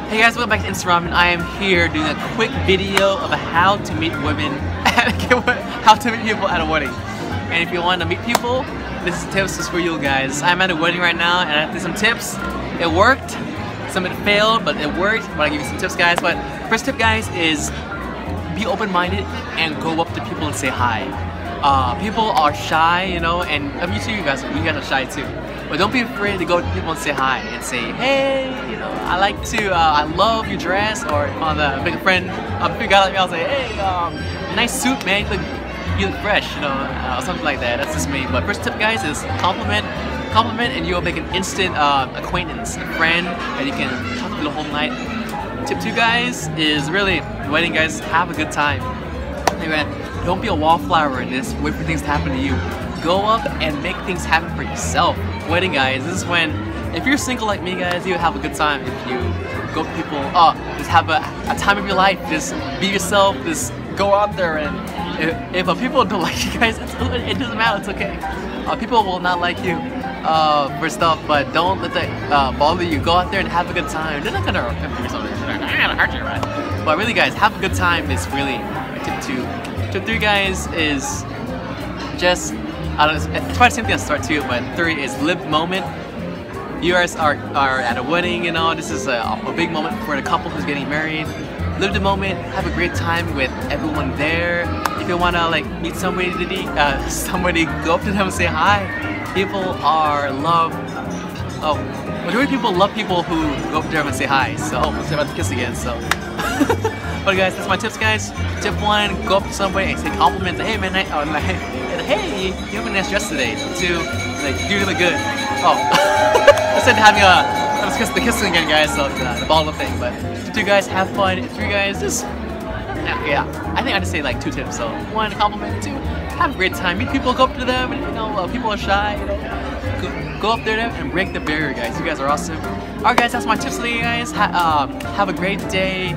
Hey guys, welcome back to Instagram, and I am here doing a quick video of how to meet women, how to meet people at a wedding. And if you want to meet people, this is tips is for you guys. I'm at a wedding right now, and I did some tips. It worked. Some of it failed, but it worked. But I'll give you some tips, guys. But first tip, guys, is be open-minded and go up to people and say hi. People are shy, you know, and me too, you guys are shy too. But don't be afraid to go to people and say hi and say, hey, you know, I love your dress, or on a big friend, a big guy like me, I'll say, hey, nice suit, man, you look fresh, you know, something like that. That's just me. But first tip, guys, is compliment, and you'll make an instant acquaintance, a friend that you can talk to the whole night. Tip 2, guys, is really wedding, guys, have a good time. Hey man, don't be a wallflower in this, wait for things to happen to you. Go up and make things happen for yourself. Wedding, guys, this is when, if you're single like me, guys, you'll have a good time if you go to people, just have a time of your life, just be yourself, just go out there, and if people don't like you guys, it doesn't matter, it's okay. People will not like you for stuff, but don't let that bother you. Go out there and have a good time. They're not gonna do something, they're not gonna hurt you, right? But really, guys, have a good time is really tip 2. Tip 3, guys, is just, I don't know, it's probably the same thing as start 2, but 3 is live the moment. You guys are at a wedding, you know, this is a big moment for the couple who's getting married. Live the moment, have a great time with everyone there. If you wanna like meet somebody go up to them and say hi. People majority of people love people who go up to them and say hi. So, I'm about to kiss again, so. But guys, that's my tips, guys. Tip 1, go up to somebody and say compliments. Hey man, hey, you have a nice dress today. 2, like, you look good. Oh, I said having the kissing again, guys. So the ball thing. But 2, guys, have fun. 3, guys, just yeah. I think I just say like 2 tips. So 1, compliment. 2, have a great time. Meet people, go up to them, and you know, people are shy. You know, go up there and break the barrier, guys. You guys are awesome. Alright, guys, that's my tips today, guys. Have a great day.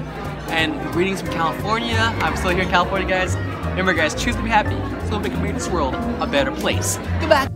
And greetings from California. I'm still here in California, guys. Remember, guys, choose to be happy. So we can make this world a better place. Goodbye.